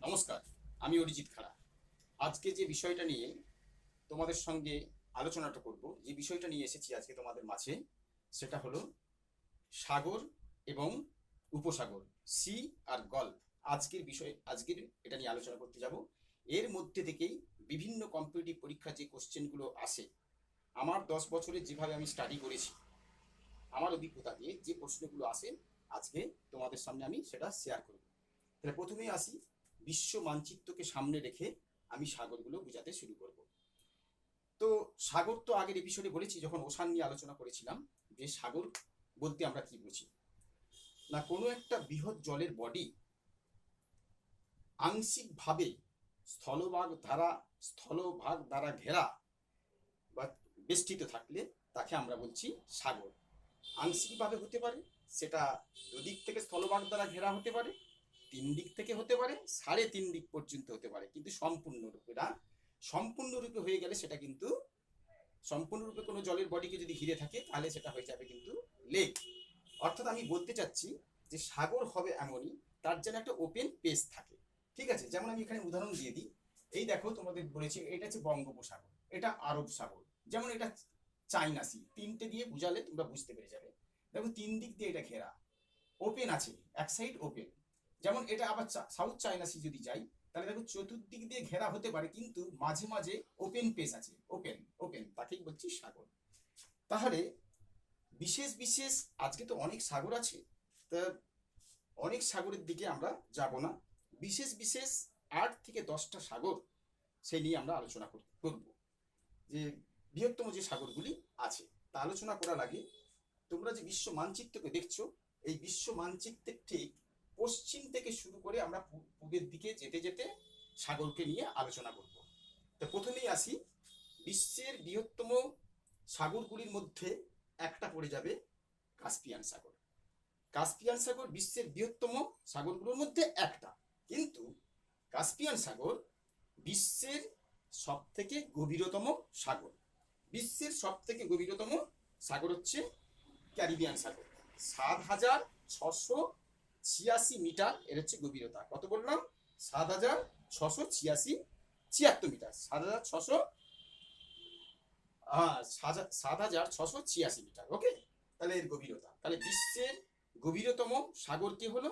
নমস্কার, আমি অরিজিৎ খাড়া। আজকে যে বিষয়টা নিয়ে তোমাদের সঙ্গে আলোচনাটা করব, যে বিষয়টা নিয়ে এসেছি আজকে তোমাদের মাঝে, সেটা হলো সাগর এবং উপসাগর, সি আর গল্ফ। আজকের এটা নিয়ে আলোচনা করতে যাব। এর মধ্যে থেকেই বিভিন্ন কম্পিটিটিভ পরীক্ষার যে কোশ্চেনগুলো আসে, আমার 10 বছরে যেভাবে আমি স্টাডি করেছি, আমার অভিজ্ঞতা দিয়ে যে প্রশ্নগুলো আসে, আজকে তোমাদের সামনে আমি সেটা শেয়ার করব। তাহলে প্রথমেই আসি, বিশ্ব মানচিত্রকে সামনে রেখে আমি সাগরগুলো বোঝাতে শুরু করব। তো সাগর তো আগের এপিসোডে বলেছি, যখন ওশান নিয়ে আলোচনা করেছিলাম, যে সাগর বলতে আমরা কি বুঝি। না, কোনো একটা বৃহৎ জলের বডি আংশিকভাবে স্থলভাগ দ্বারা ঘেরা বা বেষ্টিত থাকলে তাকে আমরা বলছি সাগর। আংশিকভাবে হতে পারে, সেটা দুদিক থেকে স্থলভাগ দ্বারা ঘেরা হতে পারে, 3 দিক থেকে হতে পারে, 3.5 দিক পর্যন্ত হতে পারে, কিন্তু সম্পূর্ণরূপে হয়ে গেলে সেটা কিন্তু, সম্পূর্ণরূপে কোনো জলের বডিকে যদি ঘিরে থাকে তাহলে সেটা হয়ে যাবে কিন্তু লেক। অর্থাৎ আমি বলতে চাচ্ছি যে সাগর হবে এমনই, তার যেন একটা ওপেন পেস থাকে। ঠিক আছে, যেমন আমি এখানে উদাহরণ দিয়ে দিই। এই দেখো, তোমাদের বলেছি এটা হচ্ছে বঙ্গোপসাগর, এটা আরব সাগর, যেমন এটা চাইনা সি, 3টে দিয়ে বুঝালে তোমরা বুঝতে পেরে যাবে। দেখো 3 দিক দিয়ে এটা ঘেরা, ওপেন আছে, এক সাইড ওপেন। যেমন এটা আবার সাউথ চায়না সি যদি যাই, তাহলে দেখো চতুর্দিক দিয়ে ঘেরা হতে পারে, কিন্তু মাঝে মাঝে ওপেন পেস আছে, ওপেন ওপেন, তাকেই বলছি সাগর। তাহলে বিশেষ বিশেষ, আজকে তো অনেক সাগর আছে, তা অনেক সাগরের দিকে আমরা যাব না। বিশেষ বিশেষ 8 থেকে 10টা সাগর সেই নিয়ে আমরা আলোচনা করব, যে বৃহত্তম যে সাগরগুলি আছে তা আলোচনা করার আগে, তোমরা যে বিশ্ব মানচিত্রকে দেখছো, এই বিশ্ব মানচিত্রের ঠিক পশ্চিম থেকে শুরু করে আমরা পূবের দিকে যেতে যেতে সাগরকে নিয়ে আলোচনা করব। তো প্রথমেই আসি, বিশ্বের বৃহত্তম সাগরগুলির মধ্যে একটা পড়ে যাবে কাস্পিয়ান সাগর। কাস্পিয়ান সাগর বিশ্বের বৃহত্তম সাগরগুলোর মধ্যে একটা, কিন্তু কাস্পিয়ান সাগর বিশ্বের সব থেকে গভীরতম সাগর। বিশ্বের সব থেকে গভীরতম সাগর হচ্ছে ক্যারিবিয়ান সাগর। 7,686 মিটার এর হচ্ছে গভীরতা। কত বললাম? 7,686 মিটার, 7,686 মিটার। ওকে, তাহলে এর গভীরতা। তাহলে বিশ্বের গভীরতম সাগর কি হলো?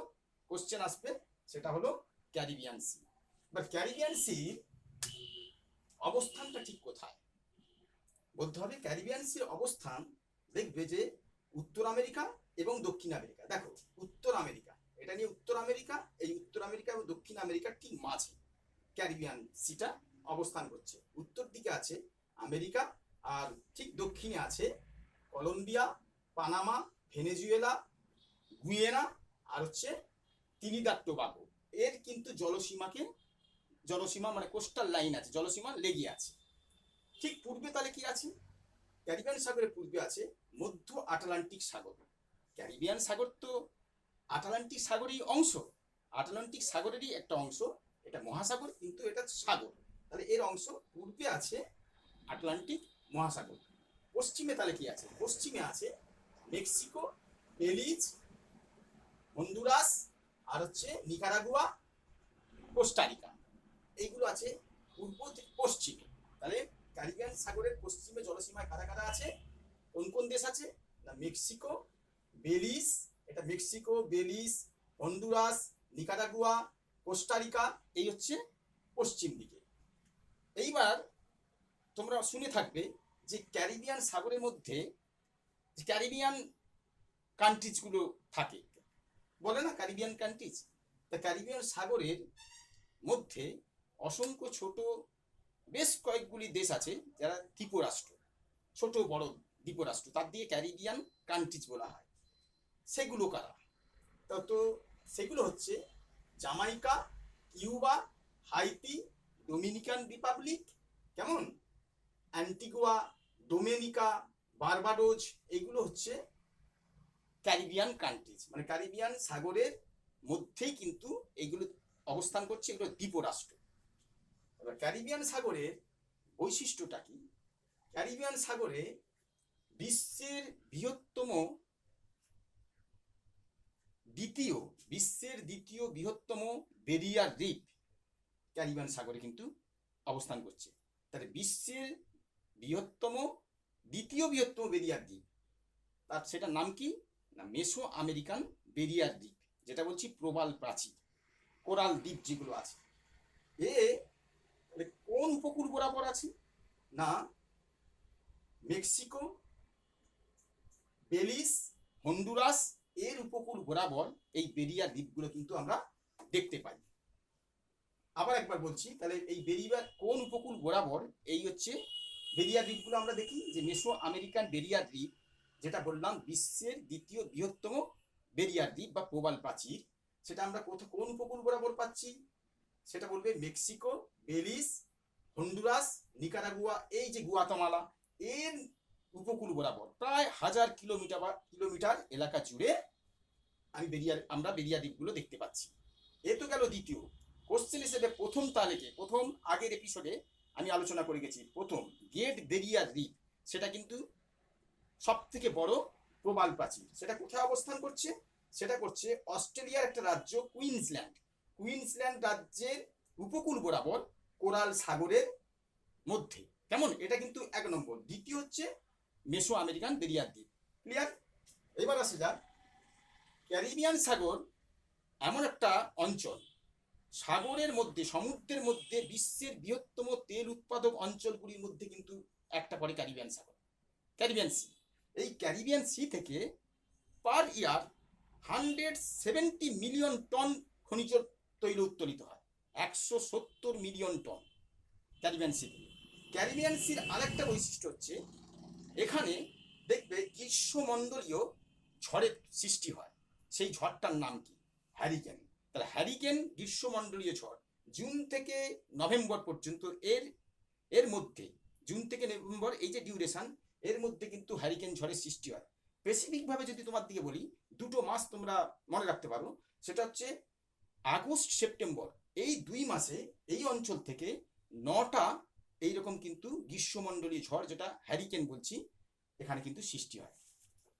কোশ্চেন আসবে, সেটা হলো ক্যারিবিয়ান সি। বা ক্যারিবিয়ান সির অবস্থানটা ঠিক কোথায় বলতে হবে। ক্যারিবিয়ান সির অবস্থান দেখবে যে উত্তর আমেরিকা এবং দক্ষিণ আমেরিকা। দেখো, উত্তর আমেরিকা, এটা নিয়ে উত্তর আমেরিকা, এই উত্তর আমেরিকা এবং দক্ষিণ আমেরিকার ঠিক মাঝে ক্যারিবিয়ান সিটা অবস্থান করছে। উত্তর দিকে আছে আমেরিকা, আর ঠিক দক্ষিণে আছে কলম্বিয়া, পানামা, ভেনেজুয়েলা, গুয়েনা, আর হচ্ছে ত্রিনিদাদ টোবাগো। এর কিন্তু জলসীমা মানে কোস্টাল লাইন আছে, জলসীমা লেগে আছে। ঠিক পূর্বে তাহলে কি আছে? ক্যারিবিয়ান সাগরের পূর্বে আছে মধ্য আটলান্টিক সাগর। ক্যারিবিয়ান সাগর তো আটলান্টিক সাগরেরই অংশ, আটলান্টিক সাগরেরই একটা অংশ। এটা মহাসাগর, কিন্তু এটা সাগর। তাহলে এর অংশ পূর্বে আছে আটলান্টিক মহাসাগর। পশ্চিমে তাহলে কি আছে? পশ্চিমে আছে মেক্সিকো, বেলিজ, হন্ডুরাস, আর হচ্ছে নিকারাগুয়া, কোস্টারিকা। এইগুলো আছে পূর্ব থেকে পশ্চিমে। তাহলে ক্যারিবিয়ান সাগরের পশ্চিমে জলসীমায় কারা কারা আছে? কোন কোন দেশ আছে? না, মেক্সিকো, বেলিজ, এটা Mexico, Belize, Honduras, Nicaragua, Costa Rica, এই হচ্ছে পশ্চিম দিকে। এইবার তোমরা শুনে থাকবে যে ক্যারিবিয়ান সাগরের মধ্যে ক্যারিবিয়ান কান্ট্রিজগুলো থাকে, বলে না ক্যারিবিয়ান কান্ট্রিজ। তা ক্যারিবিয়ান সাগরের মধ্যে অসংখ্য ছোট বেশ কয়েকগুলি দেশ আছে যারা দ্বীপরাষ্ট্র, ছোট বড় দ্বীপরাষ্ট্র, তার দিয়ে ক্যারিবিয়ান কান্ট্রিজ বলা হয়। সেগুলো কারা? তো সেগুলো হচ্ছে Jamaica, Cuba, Haiti, Dominican Republic, কেমন, অ্যান্টিগুয়া, ডোমিনিকা, বারবাডোজ। এইগুলো হচ্ছে ক্যারিবিয়ান কান্ট্রিজ, মানে ক্যারিবিয়ান সাগরের মধ্যেই কিন্তু এইগুলো অবস্থান করছে, এগুলো দ্বীপরাষ্ট্র। এবার ক্যারিবিয়ান সাগরের বৈশিষ্ট্যটা কি? ক্যারিবিয়ান সাগরে বিশ্বের বৃহত্তম বিশ্বের দ্বিতীয় বৃহত্তম বেরিয়ার রিফ ক্যারিবিয়ান সাগরে কিন্তু অবস্থান করছে। তাহলে বিশ্বের দ্বিতীয় বৃহত্তম বেরিয়ার দ্বীপ, তার সেটার নাম কি না মেসো আমেরিকান বেরিয়ার দ্বীপ, যেটা বলছি প্রবাল প্রাচীর, কোরাল দ্বীপ যেগুলো আছে। এ কোন উপকূল বরাবর আছে না মেক্সিকো, বেলিজ, হন্ডুরাস এর উপকূল বরাবর এই বেরিয়ার দ্বীপগুলো কিন্তু আমরা দেখতে পাই। আবার একবার বলছি, তাহলে এই বেরিয়ার কোন উপকূল বরাবর এই হচ্ছে বেরিয়ার দ্বীপগুলো আমরা দেখি, যে মেসো আমেরিকান বেরিয়ার দ্বীপ, যেটা বললাম বিশ্বের দ্বিতীয় বৃহত্তম বেরিয়ার দ্বীপ বা প্রবাল প্রাচীর, সেটা আমরা কোন উপকূল বরাবর পাচ্ছি, সেটা বলবে মেক্সিকো, বেলিজ, হন্ডুরাস, নিকারাগুয়া, এই যে গুয়াতামালা এর উপকূল বরাবর প্রায় 1000 কিলোমিটার এলাকা জুড়ে আমরা বেরিয়ার দ্বীপগুলো দেখতে পাচ্ছি। এ তো গেল দ্বিতীয়। কোশ্চেন হিসেবে প্রথম তালিকে প্রথম আগের এপিসোডে আমি আলোচনা করে গেছি, প্রথম গ্রেট বেরিয়ার দ্বীপ, সেটা কিন্তু সব থেকে বড় প্রবাল প্রাচীর। সেটা কোথায় অবস্থান করছে, সেটা করছে অস্ট্রেলিয়ার একটা রাজ্য কুইন্সল্যান্ড রাজ্যের উপকূল বরাবর কোরাল সাগরের মধ্যে। কেমন, এটা কিন্তু 1 নম্বর। দ্বিতীয় হচ্ছে মেসো আমেরিকান বেরিয়ার দ্বীপ। ক্লিয়ার? এবার আসে যাক, ক্যারিবিয়ান সাগর এমন একটা অঞ্চল, সাগরের মধ্যে সমুদ্রের মধ্যে বিশ্বের বৃহত্তম তেল উৎপাদক অঞ্চলগুলির মধ্যে কিন্তু একটা পড়ে ক্যারিবিয়ান সাগর, ক্যারিবিয়ান সি। এই ক্যারিবিয়ান সি থেকে পার ইয়ার 170 মিলিয়ন টন খনিজ তৈল উত্তোলিত হয়, 170 মিলিয়ন টন ক্যারিবিয়ান সি থেকে। ক্যারিবিয়ান সির আরেকটা বৈশিষ্ট্য হচ্ছে, এখানে দেখবে গ্রীষ্মমণ্ডলীয় ঝড়ের সৃষ্টি হয়। সেই ঝড়টার নাম কি? হ্যারিকেন। তাহলে হ্যারিকেন গ্রীষ্মমণ্ডলীয় ঝড় জুন থেকে নভেম্বর পর্যন্ত, এর মধ্যে জুন থেকে নভেম্বর এই যে ডিউরেশন, এর মধ্যে কিন্তু হ্যারিকেন ঝড়ের সৃষ্টি হয়। স্পেসিফিকভাবে যদি তোমার দিকে বলি, 2টো মাস তোমরা মনে রাখতে পারো, সেটা হচ্ছে আগস্ট সেপ্টেম্বর, এই 2 মাসে এই অঞ্চল থেকে 9টা এইরকম কিন্তু গ্রীষ্মমণ্ডলীয় ঝড়, যেটা হ্যারিকেন বলছি, এখানে কিন্তু সৃষ্টি হয়।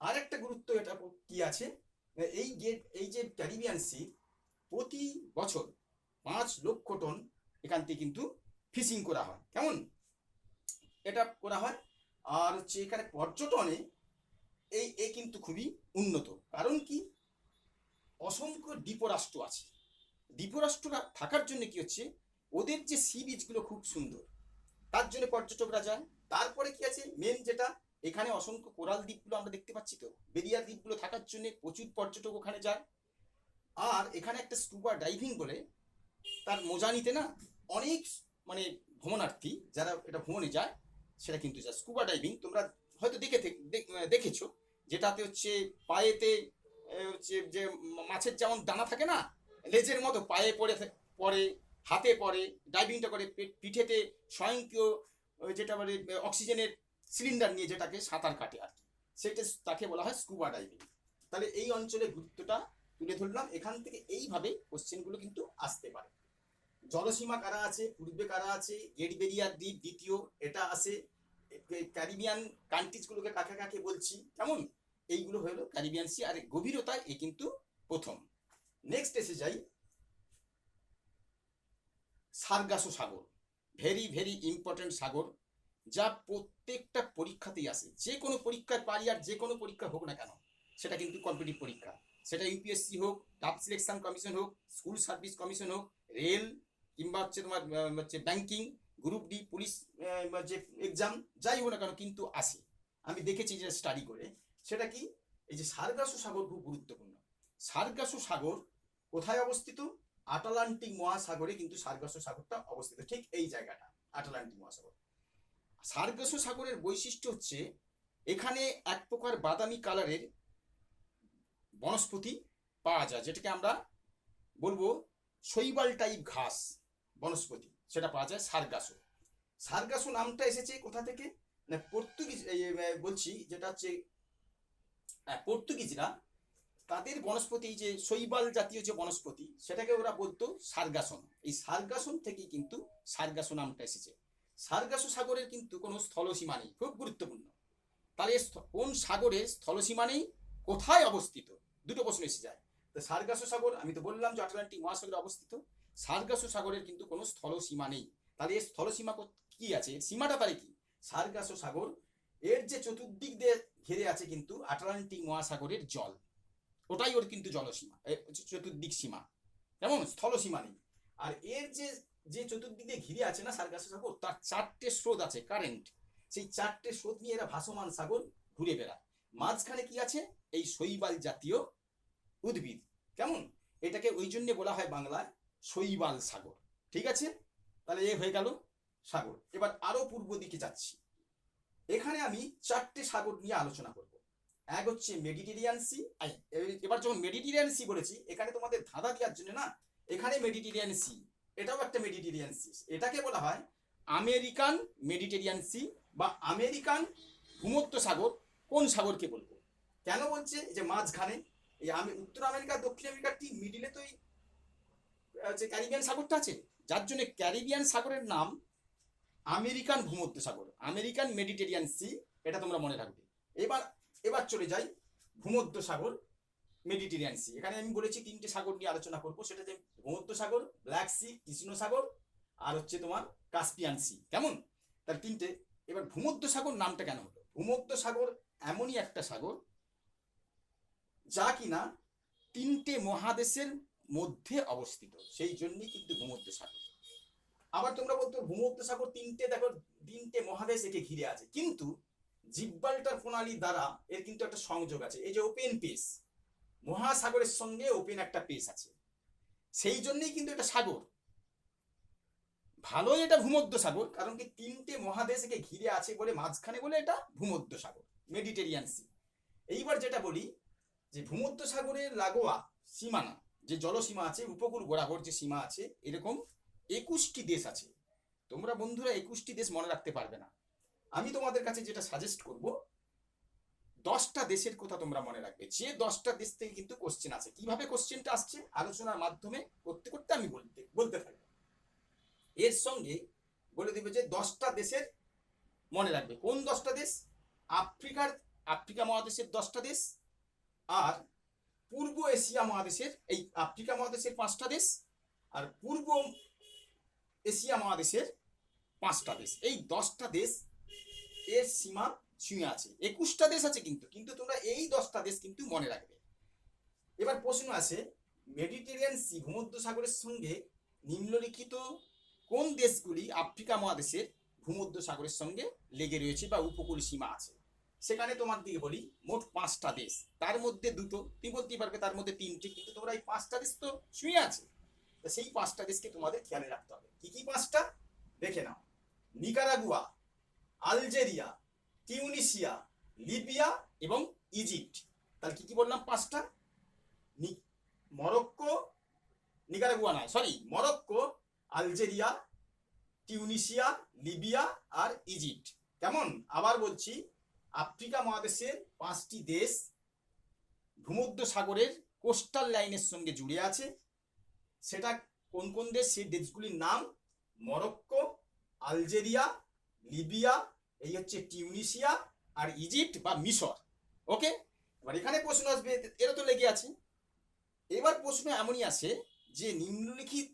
আর একটা গুরুত্ব এটা কি আছে, এই যে ক্যারিবিয়ান সি প্রতি বছর 5 লক্ষ টন এখান থেকে কিন্তু ফিশিং করা হয়। কেমন এটা করা হয়। আর হচ্ছে এখানে পর্যটনে এই কিন্তু খুবই উন্নত। কারণ কি, অসংখ্য দ্বীপরাষ্ট্র আছে। দ্বীপরাষ্ট্ররা থাকার জন্য কি হচ্ছে, ওদের যে সি বিচগুলো খুব সুন্দর, তার জন্য পর্যটকরা যায়। তারপরে কি আছে, মেন যেটা, এখানে অসংখ্য কোরাল দ্বীপগুলো আমরা দেখতে পাচ্ছি, তো বেরিয়ার দ্বীপগুলো থাকার জন্য প্রচুর পর্যটক ওখানে যায়। আর এখানে একটা স্কুবা ডাইভিং বলে, তার মজা নিতে না অনেক মানে ভ্রমণার্থী যারা এটা ভ্রমণে যায়, সেটা কিন্তু যায় স্কুবা ডাইভিং। তোমরা হয়তো দেখেছো, যেটাতে হচ্ছে পায়েতে হচ্ছে যে মাছের যেমন দানা থাকে না, লেজের মতো পায়ে পড়ে হাতে পড়ে, ডাইভিংটা করে পিঠেতে স্বয়ংক্রিয় যেটা বলে অক্সিজেনের সিলিন্ডার নিয়ে যেটাকে সাঁতার কাটে আর কি, সেটা তাকে বলা হয় স্কুবা ডাইভিং। তাহলে এই অঞ্চলের গুরুত্বটা তুলে ধরলাম। এখান থেকে এইভাবে কোশ্চেনগুলো কিন্তু আসতে পারে। জলসীমা কারা আছে, পূর্বে কারা আছে, গ্রেট বেরিয়ার দ্বীপ দ্বিতীয়, এটা আসে। ক্যারিবিয়ান কান্ট্রিজগুলোকে কাকে কাকে বলছি, কেমন, এইগুলো হলো ক্যারিবিয়ান সি। আর গভীরতা এ কিন্তু প্রথম। নেক্সট এসে যাই, সার্গাসো সাগর, ভেরি ইম্পর্টেন্ট সাগর, যা প্রত্যেকটা পরীক্ষাতেই আসে। যে কোনো পরীক্ষার পারি, আর যে কোনো পরীক্ষা হোক না কেন, সেটা কিন্তু কম্পিটিটিভ পরীক্ষা, সেটা ইউপিএসসি হোক, স্টাফ সিলেকশন কমিশন হোক, স্কুল সার্ভিস কমিশন হোক, রেল, কিংবা হচ্ছে তোমার হচ্ছে ব্যাংকিং, গ্রুপ ডি, পুলিশ যে এক্সাম, যাই হোক না কেন কিন্তু আসে। আমি দেখেছি যে স্টাডি করে, সেটা কি, এই যে সার্গাসো সাগর খুব গুরুত্বপূর্ণ। সার্গাসো সাগর কোথায় অবস্থিত? আটলান্টিক মহাসাগরে কিন্তু সার্গাসো সাগরটা অবস্থিত, ঠিক এই জায়গাটা আটলান্টিক মহাসাগর। সার্গাসো সাগরের বৈশিষ্ট্য হচ্ছে, এখানে এক প্রকার বাদামি কালারের বনস্পতি পাওয়া যায়, যেটাকে আমরা বলবো শৈবাল টাইপ ঘাস বনস্পতি, সেটা পাওয়া যায় সার্গাসো। সার্গাসো নামটা এসেছে কোথা থেকে না, পর্তুগিজ বলছি, যেটা হচ্ছে পর্তুগিজরা তাদের বনস্পতি, যে শৈবাল জাতীয় যে বনস্পতি, সেটাকে ওরা বলতো সার্গাসন। এই সার্গাসন থেকেই কিন্তু সার্গাসো নামটা এসেছে। সার্গাসো সাগরের কিন্তু কোনো স্থলসীমা নেই, খুব গুরুত্বপূর্ণ। তাহলে কোন সাগরের স্থলসীমা নেই, কোথায় অবস্থিত, 2টো প্রশ্ন এসে যায়। তো সার্গাসো সাগর আমি তো বললাম যে আটলান্টিক মহাসাগরে অবস্থিত। সার্গাসো সাগরের কিন্তু কোনো স্থল সীমা নেই। তাহলে এর স্থল সীমা কি আছে, এর সীমাটা তাহলে কি? সার্গাসো সাগর এর যে চতুর্দিক দিয়ে ঘিরে আছে কিন্তু আটলান্টিক মহাসাগরের জল, ওটাই ওর কিন্তু জলসীমা, চতুর্দিক সীমা, কেমন? স্থল সীমা নেই। আর এর যে যে চতুর্দিক দিয়ে ঘিরে আছে না সার্গাসো সাগর, তার 4টে স্রোত আছে কারেন্ট, সেই 4টে স্রোত নিয়ে এরা ভাসমান সাগর ঘুরে বেড়ায়। মাঝখানে কি আছে? এই শৈবাল জাতীয় উদ্ভিদ, কেমন? এটাকে ওই জন্য বলা হয় বাংলায় শৈবাল সাগর। ঠিক আছে, তাহলে এ হয়ে গেল সাগর। এবার আরো পূর্ব দিকে যাচ্ছি, এখানে আমি 4টে সাগর নিয়ে আলোচনা করব। এক হচ্ছে মেডিটেরিয়ান সি। এবার যখন মেডিটেরিয়ান সি বলেছি, এখানে তোমাদের ধাঁধা দেওয়ার জন্য না, এখানে মেডিটেরিয়ান সি, এটাও একটা মেডিটেরিয়ান সি, এটাকে বলা হয় আমেরিকান মেডিটেরিয়ান সি বা আমেরিকান ভূমধ্য সাগর। কোন সাগরকে বলবো? কেন বলছে যে মাঝখানে এই উত্তর আমেরিকা দক্ষিণ আমেরিকার ঠিক মিডিলে তো এই ক্যারিবিয়ান সাগরটা আছে, যার জন্য ক্যারিবিয়ান সাগরের নাম আমেরিকান ভূমধ্য সাগর, আমেরিকান মেডিটেরিয়ান সি, এটা তোমরা মনে রাখবে। এবার চলে যাই ভূমধ্য সাগর, মেডিটেরিয়ান সি। এখানে আমি বলেছি 3টে সাগর নিয়ে আলোচনা করবো, সেটা যে ভূমধ্য সাগর, ব্ল্যাক সি, কৃষ্ণ সাগর, আর হচ্ছে তোমার কাস্পিয়ান সি, কেমন? তার 3টে। এবার ভূমধ্য সাগর নামটা কেন হলো? ভূমধ্য সাগর এমনই একটা সাগর যা কিনা 3টে মহাদেশের মধ্যে অবস্থিত, সেই জন্যই কিন্তু ভূমধ্য সাগর। আবার তোমরা বলতো ভূমধ্য সাগর 3টে, দেখো 3টে মহাদেশ একে ঘিরে আছে, কিন্তু জিব্রাল্টার প্রণালী দ্বারা এর কিন্তু একটা সংযোগ আছে, এই যে ওপেন পেস, মহাসাগরের সঙ্গে ওপেন একটা পেস আছে, সেই জন্যই কিন্তু এটা সাগর। ভালোই এটা ভূমধ্য সাগর, কারণ কি 3টে মহাদেশ একে ঘিরে আছে বলে মাঝখানে বলে এটা ভূমধ্য সাগর, মেডিটেরিয়ান সি। এইবার যেটা বলি যে ভূমধ্য সাগরের লাগোয়া সীমানা, যে জলসীমা আছে, উপকূল বরাবর যে সীমা আছে, এরকম 21টি দেশ আছে। তোমরা বন্ধুরা 21টি দেশ মনে রাখতে পারবে না, আমি তোমাদের কাছে যেটা সাজেস্ট করব, 10টা দেশের কথা তোমরা মনে রাখবে। যে 10টা দেশ থেকে কিন্তু কোশ্চেন আছে। কিভাবে কোশ্চেনটা আসছে আলোচনার মাধ্যমে করতে করতে আমি বলতে থাকবো। এর সঙ্গে বলে দিবে যে 10টা দেশের মনে রাখবে। কোন 10টা দেশ? আফ্রিকা মহাদেশের 10টা দেশ, আর পূর্ব এশিয়া মহাদেশের, এই আফ্রিকা মহাদেশের 5টা দেশ, আর পূর্ব এশিয়া মহাদেশের 5টা দেশ। এই 10টা দেশ এর সীমা ছুঁয়ে আছে। 21টা দেশ আছে কিন্তু তোমরা এই 10টা দেশ কিন্তু মনে রাখবে। এবার প্রশ্ন আছে, মেডিটেরিয়ান সি ভূমধ্য সাগরের সঙ্গে নিম্নলিখিত কোন দেশগুলি আফ্রিকা মহাদেশের ভূমধ্য সাগরের সঙ্গে লেগে রয়েছে বা উপকূল সীমা আছে? সেখানে তোমার দিকে বলি মোট 5টা দেশ, তার মধ্যে 2টো তুমি বলতেই পারবে, তার মধ্যে 3টে, কিন্তু তোমরা এই 5টা দেশ তো ছুঁয়ে আছে, তো সেই 5টা দেশকে তোমাদের খেয়ালে রাখতে হবে। কি কি 5টা দেখে নাও? নিকারাগুয়া, আলজেরিয়া, টিউনিসিয়া, লিবিয়া এবং ইজিপ্ট। তাহলে কি কি বললাম? 5টা। মরক্কো, নিকারাগুয়া নয়, sorry, Morocco, Algeria, Tunisia, Libya আর ইজিপ্ট, কেমন? আবার বলছি, আফ্রিকা মহাদেশের 5টি দেশ ভূমধ্য সাগরের কোস্টাল লাইনের সঙ্গে জুড়ে আছে। সেটা কোন কোন দেশ? সেই দেশগুলির নাম মরক্কো, আলজেরিয়া, লিবিয়া, এই হচ্ছে টিউনিসিয়া আর ইজিপ্ট বা মিশর। ওকে, এবার এখানে প্রশ্ন আসবে, এরা তো লেগে আছে। এবার প্রশ্ন এমনই আসে যে নিম্নলিখিত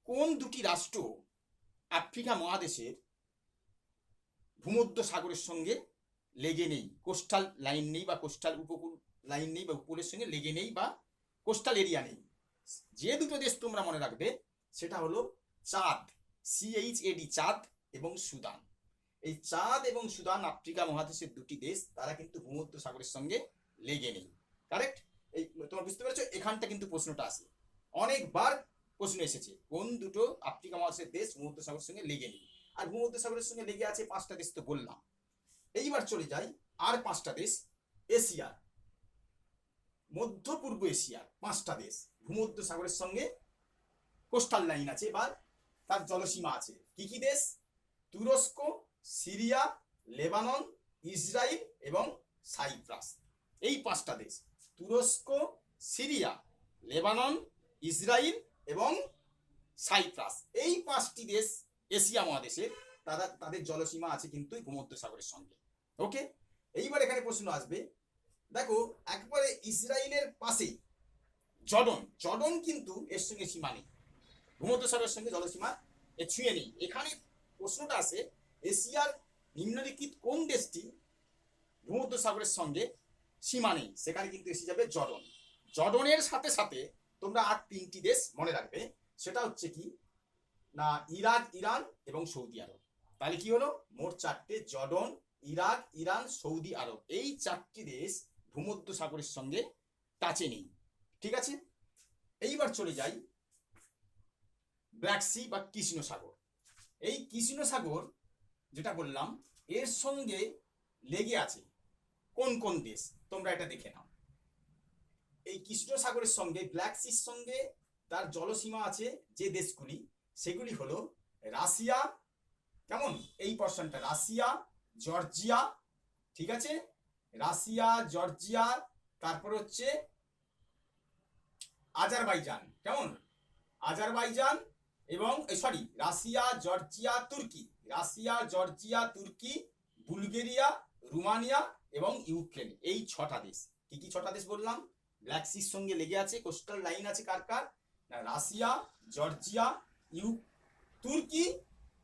কোন 2টি রাষ্ট্র আফ্রিকা মহাদেশের ভূমধ্য সাগরের সঙ্গে লেগে নেই, কোস্টাল লাইন নেই বা কোস্টাল উপকূল লাইন নেই বা উপকূলের সঙ্গে লেগে নেই বা কোস্টাল এরিয়া নেই? যে 2টো দেশ তোমরা মনে রাখবে সেটা হলো চাঁদ, CHAD, চাঁদ এবং সুদান। এই চাঁদ এবং সুদান আফ্রিকা মহাদেশের 2টি দেশ, তারা কিন্তু ভূমধ্য সাগরের সঙ্গে লেগে নেই। কারেক্ট? এই তোমরা বুঝতে পেরেছো? এখানটা কিন্তু প্রশ্নটা আসে, অনেকবার প্রশ্ন এসেছে, কোন 2টো আফ্রিকা মহাদেশের দেশ ভূমধ্য সাগরের সঙ্গে লেগে নেই। আর ভূমধ্য সাগরের সঙ্গে লেগে আছে 5টা দেশ তো বললাম। এইবার চলে যাই আর 5টা দেশ, এশিয়ার, মধ্য পূর্ব এশিয়ার 5টা দেশ ভূমধ্য সাগরের সঙ্গে কোস্টাল লাইন আছে বা তার জলসীমা আছে। কি কি দেশ? তুরস্ক, সিরিয়া, লেবানন, ইসরায়েল এবং সাইপ্রাস। এই 5টা দেশ, তুরস্ক, সিরিয়া, লেবানন, ইসরায়েল এবং সাইপ্রাস, এই 5টি দেশ এশিয়া মহাদেশের, তাদের জলসীমা আছে কিন্তু ভূমধ্য সাগরের সঙ্গে। ওকে, এইবার এখানে প্রশ্ন আসবে, দেখো একবারে ইসরায়েলের পাশে জর্ডন কিন্তু এর সঙ্গে সীমা নেই, ভূমধ্যসাগরের সঙ্গে জলসীমা ছুঁয়ে নেই। এখানে প্রশ্নটা আসে, এশিয়ার নিম্নলিখিত কোন দেশটি ভূমধ্যসাগরের সঙ্গে সীমা নেই? সেখানে কিন্তু এসে যাবে জর্ডন। জর্ডনের সাথে সাথে তোমরা আর 3টি দেশ মনে রাখবে, সেটা হচ্ছে কি না ইরাক, ইরান এবং সৌদি আরব। তাহলে কি হলো, মোট 4টে, জর্ডন, ইরাক, ইরান, সৌদি আরব, এই 4টি দেশ ভূমধ্যসাগরের সঙ্গে টাচে নেই। ঠিক আছে, এইবার চলে যাই ব্ল্যাক সি বা কৃষ্ণ সাগর। এই কৃষ্ণ সাগর যেটা বললাম, এর সঙ্গে লেগে আছে কোন কোন দেশ, তোমরা এটা দেখে নাও। এই কৃষ্ণ সাগরের সঙ্গে ব্ল্যাক সির সঙ্গে তার জলসীমা আছে যে দেশগুলি, সেগুলি হলো রাশিয়া, কেমন, এই পর্শনটা রাশিয়া, জর্জিয়া, ঠিক আছে, রাশিয়া, জর্জিয়া, তারপর হচ্ছে আজারবাইজান, কেমন, আজারবাইজান এবং সরি রাশিয়া, জর্জিয়া, তুর্কি, রাশিয়া, জর্জিয়া, তুর্কি, বুলগেরিয়া, রোমানিয়া এবং ইউক্রেন, এই 6টা দেশ। কি কি 6টা দেশ বললাম? ব্ল্যাক সির সঙ্গে লেগে আছে, কোস্টাল লাইন আছে কার কার, না রাশিয়া, জর্জিয়া, তুর্কি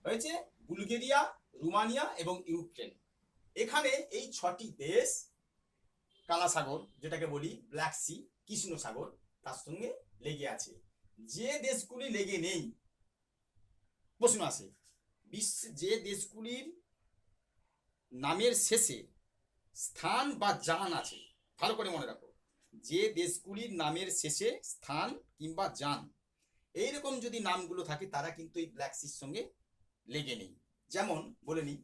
হয়েছে, বুলগেরিয়া, রোমানিয়া এবং ইউক্রেন। এখানে এই 6টি দেশ কালা সাগর যেটাকে বলি ব্ল্যাক সি, কৃষ্ণ সাগর, তার সঙ্গে লেগে আছে। যে দেশগুলি লেগে নেই, প্রশ্ন আসে, যে দেশগুলির নামের শেষে স্থান বা যান আছে, ভালো করে মনে রাখো, যে দেশগুলির নামের শেষে স্থান কিংবা যান এইরকম যদি নামগুলো থাকে, তারা কিন্তু এই ব্ল্যাক সির সঙ্গে লেগে নেই। যেমন বলে নি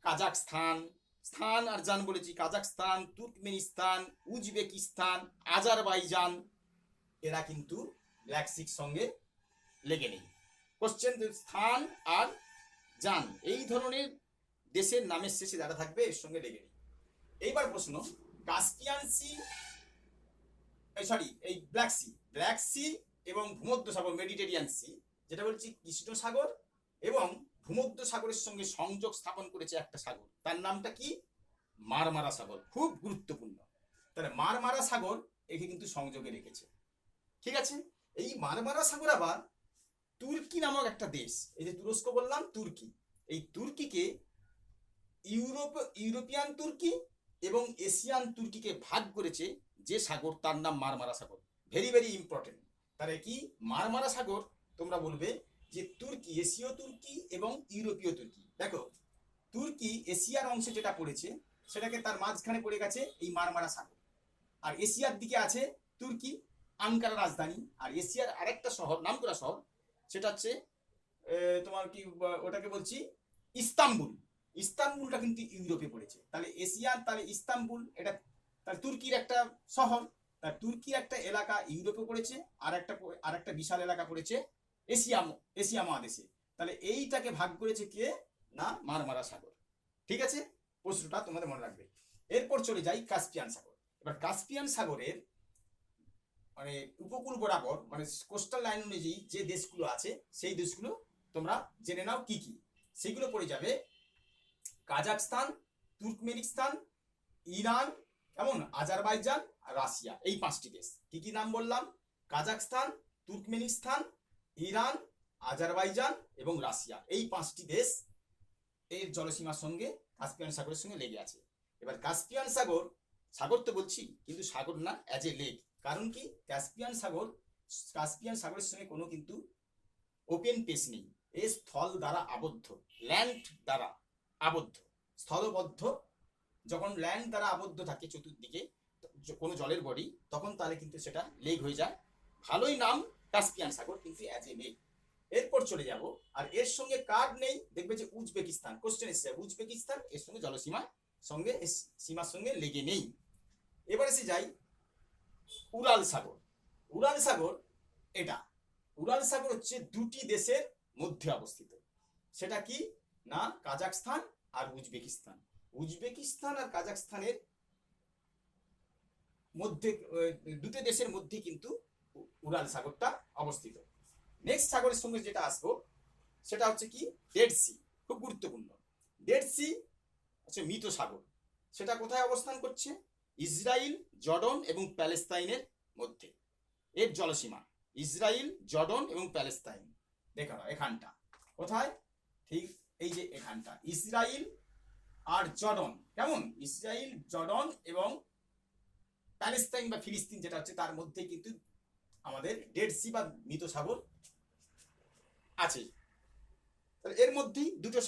কাজাকস্তান, স্থান আর যান বলেছি, কাজাকস্তান, তুর্কমেনিস্তান, উজবেকিস্তান, আজারবাইজান, এরা কিন্তু ব্ল্যাক সির সঙ্গে লেগে নেই। কোশ্চেন, স্থান আর যান এই ধরনের দেশের নামের শেষে যারা থাকবে এর সঙ্গে লেগে নেই। এইবার প্রশ্ন, কাস্পিয়ান সি, সরি এই ব্ল্যাক সি এবং ভূমধ্যসাগর মেডিটেরিয়ান সি, যেটা বলছি কৃষ্ণ সাগর এবং ভূমধ্যসাগরের সঙ্গে সংযোগ স্থাপন করেছে একটা সাগর, তার নামটা কি, মারমারা সাগর। খুব গুরুত্বপূর্ণ। তাহলে মারমারা সাগর একে কিন্তু সংযোগে রেখেছে। ঠিক আছে, এই মারমারা সাগর আবার তুর্কি নামক একটা দেশ, এই যে তুরস্ক বললাম, তুর্কি, এই তুর্কিকে ইউরোপিয়ান তুর্কি এবং এশিয়ান তুর্কিকে ভাগ করেছে যে সাগর, তার নাম মারমারা সাগর। Very very important. তাহলে কি মারমারা সাগর, তোমরা বলবে যে তুর্কি, এশীয় তুর্কি এবং ইউরোপীয় তুর্কি। দেখো তুর্কি এশিয়ার অংশে যেটা পড়েছে সেটাকে তার মাঝখানে পড়ে গেছে এই মারমারা সাগর, আর এশিয়ার দিকে আছে তুর্কি, আঙ্কারা রাজধানী, আর এশিয়ার আরেকটা শহর, নামকরা শহর, সেটা হচ্ছে তোমার কি ওটাকে বলছি ইস্তাম্বুল। ইস্তাম্বুলটা কিন্তু ইউরোপে পড়েছে। তাহলে এশিয়ার, তাহলে ইস্তাম্বুল এটা তার তুর্কির একটা শহর, তার তুর্কির একটা এলাকা ইউরোপে পড়েছে, আর একটা বিশাল এলাকা পড়েছে এশিয়া মহাদেশে। তাহলে এইটাকে ভাগ করেছে কে, না মারমারা সাগর। ঠিক আছে, প্রশ্নটা তোমাদের মনে রাখবে। এরপর চলে যাই কাস্পিয়ান সাগর। এবার কাস্পিয়ান সাগরের মানে উপকূল বরাবর, মানে কোস্টাল লাইন অনুযায়ী যে দেশগুলো আছে, সেই দেশগুলো তোমরা জেনে নাও কি কি। সেগুলো পড়ে যাবে কাজাকস্তান, তুর্কমেনিস্তান, ইরান, কেমন, আজারবাইজান আর রাশিয়া, এই 5টি দেশ। কি কি নাম বললাম? কাজাকস্তান, তুর্কমেনিস্তান, ইরান, আজারবাইজান এবং রাশিয়া, এই 5টি দেশ এর জলসীমার সঙ্গে কাস্পিয়ান সাগরের সঙ্গে লেগে আছে। এবার কাস্পিয়ান সাগর, সাগর তো বলছি কিন্তু সাগর না, অ্যাজ এ লেক। কারণ কি, কাস্পিয়ান সাগরের সঙ্গে কোনো কিন্তু ওপেন পেস নেই, এ স্থল দ্বারা আবদ্ধ, ল্যান্ড দ্বারা আবদ্ধ, স্থলবদ্ধ। যখন ল্যান্ড দ্বারা আবদ্ধ থাকে চতুর্দিকে কোনো জলের বডি, তখন তাহলে কিন্তু সেটা লেক হয়ে যায়। ভালোই নাম কাস্পিয়ান সাগর, কিন্তু অ্যাজ এ লেক। এরপর চলে যাব, আর এর সঙ্গে কার নেই, দেখবে যে উজবেকিস্তান, কোশ্চেন এসেছে উজবেকিস্তান এর সঙ্গে সীমার সঙ্গে লেগে নেই। এবার এসে যাই উরাল সাগর। উরাল সাগর, এটা উরাল সাগর হচ্ছে 2টি দেশের মধ্যে অবস্থিত। সেটা কি না কাজাকস্তান আর উজবেকিস্তান। উজবেকিস্তান আর কাজাকস্তানের মধ্যে, দুটো দেশের মধ্যে কিন্তু উরাল সাগরটা অবস্থিত। নেক্সট সাগরের সঙ্গে যেটা আসবো সেটা হচ্ছে কি ডেড সি, খুব গুরুত্বপূর্ণ। ডেড সি হচ্ছে মৃত সাগর। সেটা কোথায় অবস্থান করছে? ইসরায়েল, জর্ডন এবং প্যালেস্তাইনের মধ্যে এর জলসীমা। ইসরায়েল, জর্ডন এবং প্যালেস্তাইন দেখো না এখানটা কোথায়, ঠিক এই যে এখানটা ইসরায়েল আর জর্ডন, কেমন, ইসরায়েল জর্ডন এবং প্যালেস্তাইন বা ফিলিস্তিন যেটা হচ্ছে তার মধ্যে কিন্তু আমাদের ডেড সি বা মৃত সাগর আছে। তাহলে এর মধ্যেই দুটো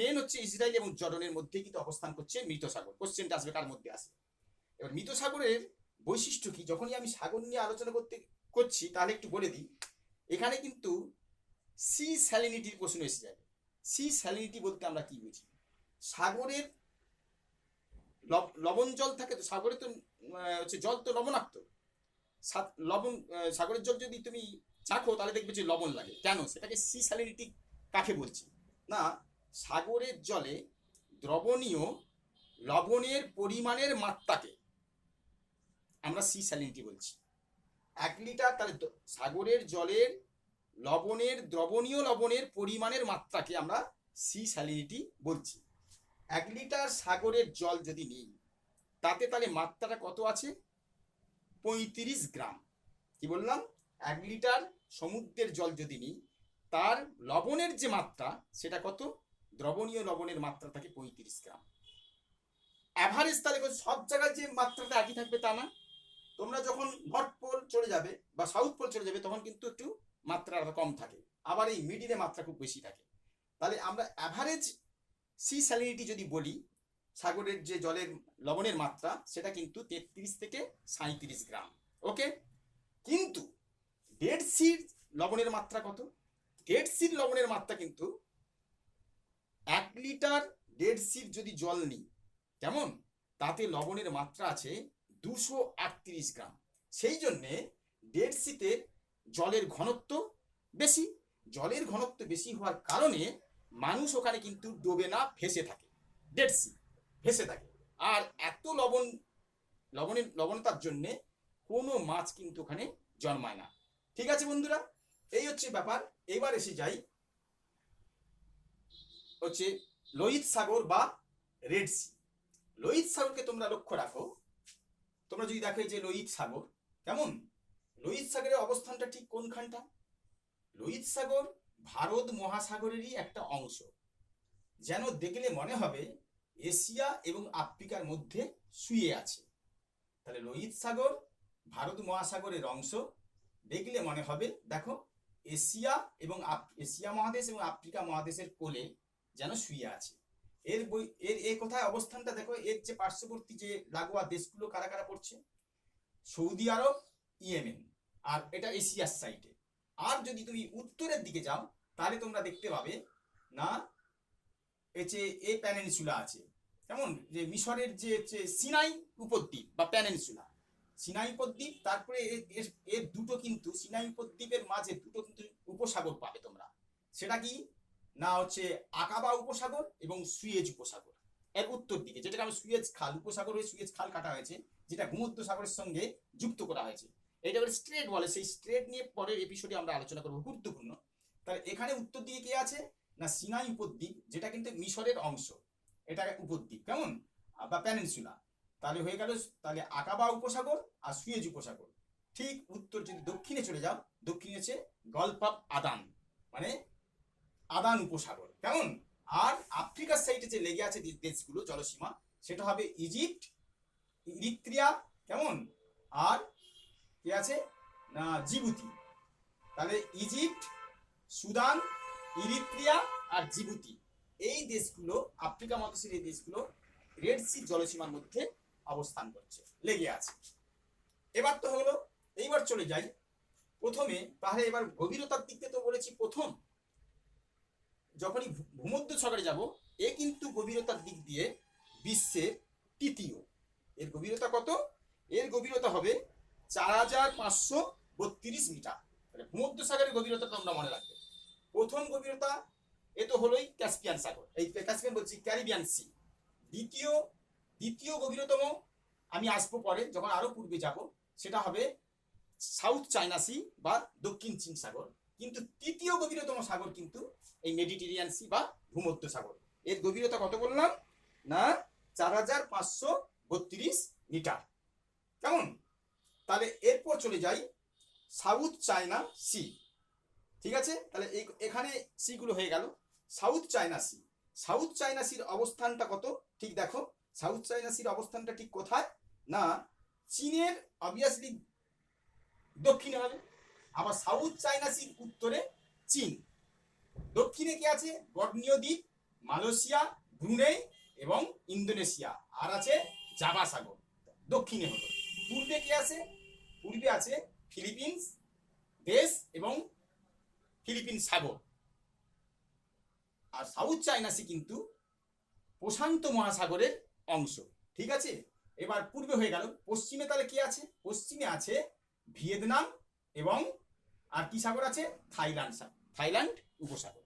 মেন হচ্ছে ইসরায়েল এবং জর্ডনের মধ্যে কিন্তু অবস্থান করছে মৃত সাগর। কোশ্চেনটা আসবে কার মধ্যে আসে। এবার মৃত সাগরের বৈশিষ্ট্য কি, যখনই আমি সাগর নিয়ে আলোচনা করছি তাহলে একটু বলে দিই, এখানে কিন্তু সি স্যালিনিটির প্রশ্ন এসে যাবে। সি স্যালিনিটি বলতে আমরা কি বুঝি, সাগরের লবণ জল থাকে তো, সাগরে তো হচ্ছে জল তো লবণাক্ত, লবণ সাগরের জল যদি তুমি চাখো তাহলে দেখবে যে লবণ লাগে, কেন, সেটাকে সি স্যালিনিটি কাকে বলছি না, সাগরের জলে দ্রবণীয় লবণের পরিমাণের মাত্রাকে আমরা সি স্যালিনিটি বলছি। 1 লিটার, তাহলে সাগরের জলের দ্রবণীয় লবণের পরিমাণের মাত্রাকে আমরা সি স্যালিনিটি বলছি। 1 লিটার সাগরের জল যদি নিই তাতে তাহলে মাত্রাটা কত আছে, 35 গ্রাম। কি বললাম, 1 লিটার সমুদ্রের জল যদি নিই তার লবণের যে মাত্রা সেটা কত, দ্রবণীয় লবণের মাত্রা থাকে 35 গ্রাম। অ্যাভারেজ তাহলে সব জায়গায় যে মাত্রাটা একই থাকবে তা না, তোমরা যখন নর্থ পোল চলে যাবে বা সাউথ পোল চলে যাবে তখন কিন্তু একটু মাত্রাটা কম থাকে, আবার এই মিডিলে মাত্রা খুব বেশি থাকে। তাহলে আমরা অ্যাভারেজ সি স্যালিনিটি যদি বলি, সাগরের যে জলের লবণের মাত্রা সেটা কিন্তু 33 থেকে 37 গ্রাম। ওকে, কিন্তু ডেড সির লবণের মাত্রা কত, ডেড সির লবণের মাত্রা কিন্তু 1 লিটার ডেড সির যদি জল নিই কেমন, তাতে লবণের মাত্রা আছে 238 গ্রাম। সেই জন্যে ডেড সিতে জলের ঘনত্ব বেশি, জলের ঘনত্ব বেশি হওয়ার কারণে মানুষ ওখানে কিন্তু ডোবে না, ভেসে থাকে, ডেড সি ভেসে থাকে। আর এত লবণতার জন্যে কোনো মাছ কিন্তু ওখানে জন্মায় না। ঠিক আছে বন্ধুরা, এই হচ্ছে ব্যাপার। এবার এসে যাই হচ্ছে লোহিত সাগর বা রেড সি। লোহিত সাগরকে তোমরা লক্ষ্য রাখো, তোমরা যদি দেখো যে লোহিত সাগর কেমন, লোহিত সাগরের অবস্থানটা ঠিক কোনখানটা, লোহিত সাগর ভারত মহাসাগরেরই একটা অংশ, যেন দেখলে মনে হবে এশিয়া এবং আফ্রিকার মধ্যে শুয়ে আছে। তাহলে লোহিত সাগর ভারত মহাসাগরের অংশ, দেখলে মনে হবে দেখো এশিয়া মহাদেশ এবং আফ্রিকা মহাদেশের কোলে যেন শুয়ে আছে। এর কোথায় অবস্থানটা দেখো, এর যে পার্শ্ববর্তী যে লাগোয়া দেশগুলো কারা কারা পড়ছে, সৌদি আরব, ইয়েমেন, আর এটা এশিয়ার সাইডে। আর যদি তুমি উত্তরের দিকে যাও তাহলে তোমরা দেখতে পাবে না এ প্যানেনসুলা আছে, কেমন, যে মিশরের যে সিনাই উপদ্বীপ বা প্যানেনসুলা, সিনাই উপদ্বীপ, তারপরে এর দুটো কিন্তু সিনাই উপদ্বীপের মাঝে দুটো কিন্তু উপসাগর পাবে তোমরা, সেটা কি না হচ্ছে আকাবা উপসাগর এবং সুয়েজ উপসাগর। এর উত্তর দিকে যেটাকে আমি সুয়েজ খাল, উপসাগর হয়ে সুয়েজ খাল কাটা হয়েছে, যেটা ভূমধ্য সাগরের সঙ্গে যুক্ত করা হয়েছে, এটা স্ট্রেট বলে। সেই স্ট্রেট নিয়ে পরের এপিসোডে আমরা আলোচনা করবো, গুরুত্বপূর্ণ। তাহলে এখানে উত্তর দিকে কে আছে না সিনাই উপদ্বীপ, যেটা কিন্তু মিশরের অংশ, এটা উপদ্বীপ কেমন বা প্যানেনসুলা। তাহলে হয়ে গেল তাহলে আকাবা উপসাগর আর সুয়েজ উপসাগর। ঠিক উত্তর যদি দক্ষিণে চলে যাও, দক্ষিণে হচ্ছে গলফ অফ আদান, মানে আদান উপসাগর, কেমন। আর আফ্রিকার সাইডে যে লেগে আছে দেশগুলো জলসীমা, সেটা হবে ইজিপ্ট, ইরিত্রিয়া, কেমন, আর কি আছে না জিবুতি। তাহলে ইজিপ্ট, সুদান, ইরিত্রিয়া আর জিবুতি, এই দেশগুলো আফ্রিকা মহাদেশের এই দেশগুলো রেড সি জলসীমার মধ্যে অবস্থান করছে, লেগে আছে। এবার তো হলো, এইবার চলে যাই প্রথমে, তাহলে এবার গভীরতার দিকে তো বলেছি প্রথম, যখনই ভূমধ্য সাগরে যাব, এ কিন্তু গভীরতার দিক দিয়ে বিশ্বের তৃতীয়। এর গভীরতা কত, এর গভীরতা হবে 4532 মিটার। তাহলে ভূমধ্য সাগরের গভীরতা তোমরা মনে রাখবে। প্রথম গভীরতা এ তো হলোই ক্যাসপিয়ান সাগর, এই ক্যাসপিয়ান বলছি ক্যারিবিয়ান সি। দ্বিতীয় গভীরতম আমি আসবো পরে, যখন আরো পূর্বে যাব, সেটা হবে সাউথ চায়না সি বা দক্ষিণ চীন সাগর। কিন্তু তৃতীয় গভীরতম সাগর কিন্তু এই মেডিটেরিয়ান সি বা ভূমধ্য সাগর। এর গভীরতা কত বললাম না 4532 মিটার, কেমন। তাহলে এরপর চলে যাই সাউথ চায়না সি, ঠিক আছে, তাহলে এখানে সিগুলো হয়ে গেল। South China sea, south China সির অবস্থানটা কত ঠিক দেখো, সাউথ চায়না সির অবস্থানটা ঠিক কোথায় না চীনের অবভিয়াসলি দক্ষিণে হবে, আবার সাউথ চায়না সির উত্তরে চীন, দক্ষিণে কি আছে বর্নিও দ্বীপ, মালয়েশিয়া, ব্রুনেই এবং ইন্দোনেশিয়া, আর আছে জাভা সাগর দক্ষিণে হলো। পূর্বে কি আছে, পূর্বে আছে ফিলিপিন্স দেশ এবং ফিলিপিন সাগর, আর সাউথ চায়না সি কিন্তু প্রশান্ত মহাসাগরের অংশ। ঠিক আছে, এবার পূর্বে হয়ে গেল। পশ্চিমে তাহলে কি আছে, পশ্চিমে আছে ভিয়েতনাম এবং আর কি সাগর আছে, থাইল্যান্ড সাগর, থাইল্যান্ড উপসাগর,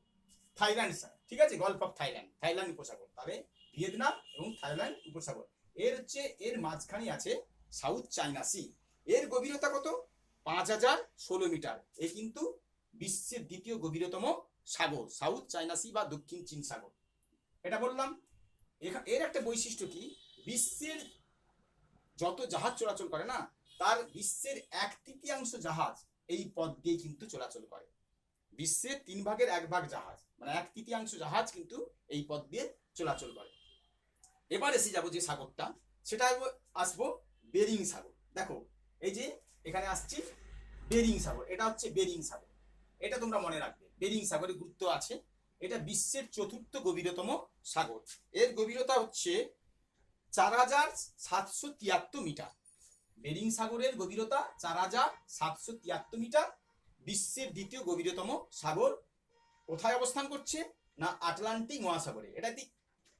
থাইল্যান্ড সাগর, ঠিক আছে, গলফ অফ থাইল্যান্ড, থাইল্যান্ড উপসাগর, তাহলে ভিয়েতনাম এবং থাইল্যান্ড উপসাগর, এর হচ্ছে এর মাঝখানে আছে সাউথ চায়না সি। এর গভীরতা কত, 5016 মিটার। এ কিন্তু বিশ্বের দ্বিতীয় গভীরতম সাগর, সাউথ চায়না সি বা দক্ষিণ চীন সাগর, এটা বললাম। এর একটা বৈশিষ্ট্য কি, বিশ্বের যত জাহাজ চলাচল করে না, তার বিশ্বের 1/3 জাহাজ এই পথ দিয়ে কিন্তু চলাচল করে। বিশ্বের 1/3 জাহাজ মানে 1/3 জাহাজ কিন্তু এই পথ দিয়ে চলাচল করে। এবার এসে যাবো যে সাগরটা, সেটা আসবো বেরিং সাগর। দেখো এই যে এখানে আসছি বেরিং সাগর, এটা হচ্ছে বেরিং সাগর, এটা তোমরা মনে রাখবে, বেরিং সাগরের গুরুত্ব আছে। এটা বিশ্বের 4র্থ গভীরতম সাগর, এর গভীরতা হচ্ছে 4773 মিটার। বেরিং সাগরের গভীরতা 4773 মিটার। বিশ্বের দ্বিতীয় গভীরতম সাগর, কোথায় অবস্থান করছে না আটলান্টিক মহাসাগরে, এটা ঠিক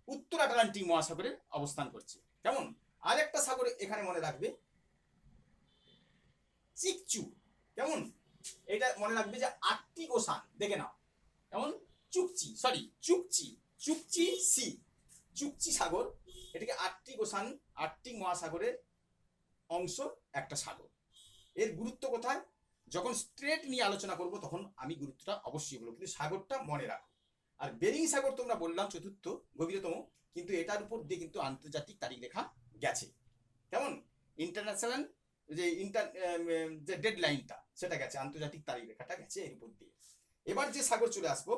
উত্তর আটলান্টিক মহাসাগরে অবস্থান করছে। কেমন, আর একটা সাগর এখানে মনে রাখবে চিকচু, কেমন, এটা মনে রাখবে যে আর্কটিক ওশান, দেখে নাও কেমন, Chukchi, sorry Chukchi, Chukchi sea, Chukchi সাগর, এটাকে আর্কটিক ওশান, আর্কটিক মহাসাগরের অংশ একটা সাগর। এর গুরুত্ব কোথায়, যখন স্ট্রেট নিয়ে আলোচনা করব তখন আমি গুরুত্বটা অবশ্যই বলবো, কিন্তু সাগরটা মনে রাখো। আর বেরিং সাগর তোমরা বললাম 4র্থ গভীরতম, কিন্তু এটার উপর দিয়ে কিন্তু আন্তর্জাতিক তারিখ রেখা গেছে, কেমন, ইন্টারন্যাশনাল যে ডেডলাইনটা সেটা গেছে, আন্তর্জাতিক তারিখ রেখাটা গেছে এর উপর দিয়ে। এবার যে সাগর চলে আসবো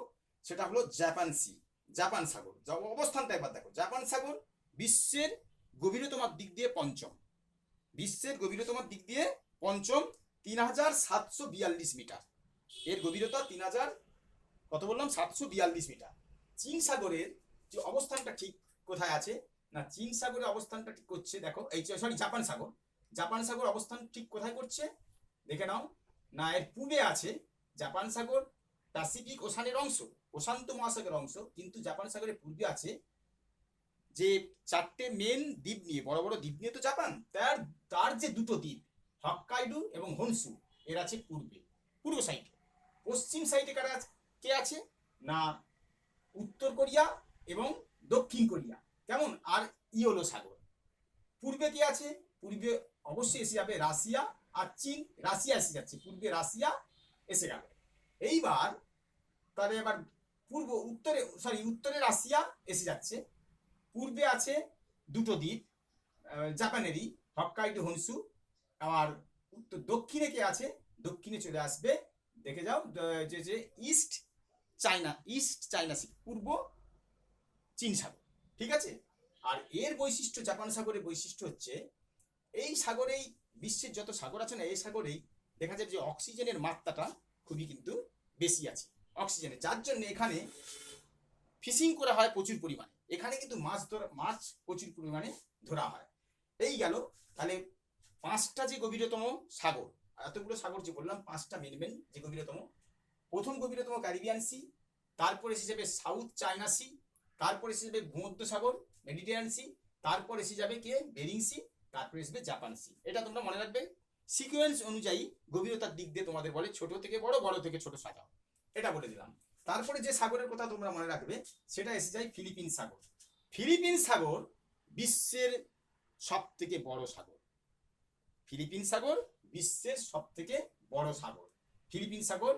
সেটা হলো জাপান সি, জাপান সাগর। অবস্থানটা এবার দেখো, জাপান সাগর বিশ্বের গভীরতম দিক দিয়ে পঞ্চম, বিশ্বের গভীরতম দিক দিয়ে পঞ্চম, 3742 মিটার। এর গভীরতা 3000 কত বললাম 742 মিটার। চীন সাগরের যে অবস্থানটা ঠিক কোথায় আছে না, চীন সাগরের অবস্থানটা ঠিক করছে দেখো, এই সরি জাপান সাগর, জাপান সাগর অবস্থান ঠিক কোথায় করছে দেখে নাও না, এর পূর্বে আছে জাপান সাগর প্যাসিফিক ওশানের অংশ, প্রশান্ত মহাসাগরের অংশ, কিন্তু জাপান সাগরের পূর্বে আছে যে 4টে মেন দ্বীপ নিয়ে, বড় বড় দ্বীপ নিয়ে তো জাপান, তার যে 2টো দ্বীপ হক্কাইডো এবং হনসু, এর আছে পূর্বে, পূর্ব সাইডে। পশ্চিম সাইডে কারা কে আছে না উত্তর কোরিয়া এবং দক্ষিণ কোরিয়া, কেমন, আর ইয়োলো সাগর। পূর্বে কি আছে, পূর্বে অবশ্যই এসে যাবে রাশিয়া আর চীন, রাশিয়া এসে যাচ্ছে, পূর্বে রাশিয়া এসে গেল। এইবার তাহলে এবার উত্তরে রাশিয়া এসে যাচ্ছে, পূর্বে আছে 2টো দ্বীপ জাপানেরই, হক্কাইডো হনসু, আর দক্ষিণে কে আছে, দক্ষিণে চলে আসবে দেখে যাও যে ইস্ট চায়না সি, পূর্ব চীন সাগর, ঠিক আছে। আর এর বৈশিষ্ট্য, জাপান সাগরের বৈশিষ্ট্য হচ্ছে এই সাগরেই বিশ্বের যত সাগর আছে না, এই সাগরেই দেখা যায় যে অক্সিজেনের মাত্রাটা খুবই কিন্তু বেশি আছে, অক্সিজেনের, যার জন্য এখানে ফিশিং করা হয় প্রচুর পরিমাণে, এখানে কিন্তু মাছ প্রচুর পরিমাণে ধরা হয়। এই গেল তাহলে 5টা যে গভীরতম সাগর, এতগুলো সাগর যে বললাম 5টা মেন যে গভীরতম, প্রথম গভীরতম ক্যারিবিয়ান সি, তারপরে এসে যাবে সাউথ চায়না সি, তারপরে এসে যাবে ভূমধ্য সাগর মেডিটেরিয়ান সি, তারপর এসে যাবে কে বেরিং সি, তারপরে আসবে জাপান সি। এটা তোমরা মনে রাখবে, সিকোয়েন্স অনুযায়ী গভীরতার দিক দিয়ে তোমাদের বলে ছোট থেকে বড়, বড় থেকে ছোট সাগর, এটা বলে দিলাম। তারপরে যে সাগরের কথা তোমরা মনে রাখবে সেটা এসে যায় ফিলিপিন সাগর। ফিলিপিন সাগর বিশ্বের সবথেকে বড় সাগর, ফিলিপিন সাগর বিশ্বের সবথেকে বড় সাগর, ফিলিপিন সাগর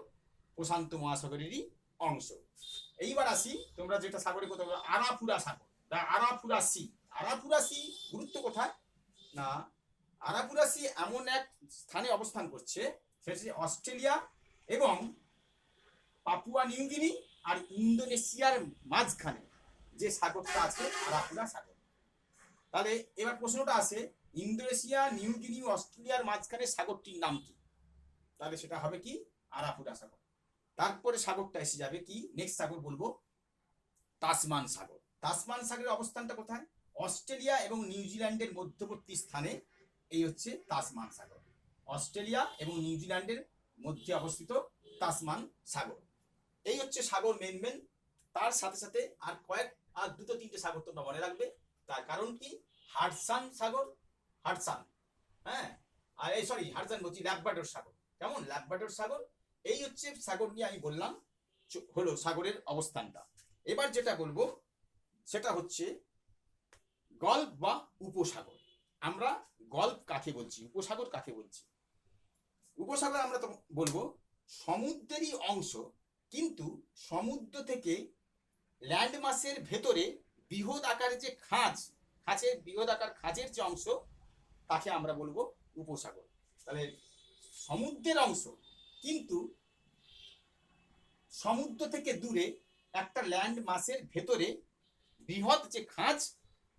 প্রশান্ত মহাসাগরেরই অংশ। এইবার আসি তোমরা যেটা সাগরের কথা বলো, আরাপুরা সাগর, আরাপুরা সি, আরাপুরা সি গুরুত্ব কোথায় না, আরাপুরা সি এমন এক স্থানে অবস্থান করছে, সেটা হচ্ছে অস্ট্রেলিয়া এবং পাপুয়া নিউগিনি আর ইন্দোনেশিয়ার মাঝখানে যে সাগরটা আছে আরাপুরা সাগর। তাহলে এবার প্রশ্নটা আসে, ইন্দোনেশিয়া, নিউগিনি, অস্ট্রেলিয়ার মাঝখানে সাগরটির নাম কি? তাহলে সেটা হবে কি? আরাপুরা সাগর। তারপরে সাগরটা এসে যাবে কি, নেক্সট সাগর বলবো তাসমান সাগর। তাসমান সাগরের অবস্থানটা কোথায়? অস্ট্রেলিয়া এবং নিউজিল্যান্ডের মধ্যবর্তী স্থানে এই হচ্ছে তাসমান সাগর। অস্ট্রেলিয়া এবং নিউজিল্যান্ডের মধ্যে অবস্থিত তাসমান সাগর। এই হচ্ছে সাগর মেন মেন। তার সাথে সাথে আর দুটো তিনটে সাগর তোমরা মনে রাখবে। তার কারণ কি? হাডসান সাগর, হাডসান, হ্যাঁ, আর এই সরি হাডসান বলছি, ল্যাব্রাডর সাগর। কেমন? ল্যাব্রাডর সাগর। এই হচ্ছে সাগর নিয়ে আমি বললাম হলো সাগরের অবস্থানটা। এবার যেটা বলবো সেটা হচ্ছে গল্ফ বা উপসাগর। আমরা গল্ফ কাকে বলছি, উপসাগর কাকে বলছি? উপসাগর আমরা তো বলবো সমুদ্রেরই অংশ, কিন্তু সমুদ্র থেকে ল্যান্ড মাসের ভেতরে বৃহৎ আকারের যে খাঁজের বৃহৎ আকার খাঁজের যে অংশ, তাকে আমরা বলবো উপসাগর। তাহলে সমুদ্রের অংশ, কিন্তু সমুদ্র থেকে দূরে একটা ল্যান্ড মাসের ভেতরে বৃহৎ যে খাঁজ,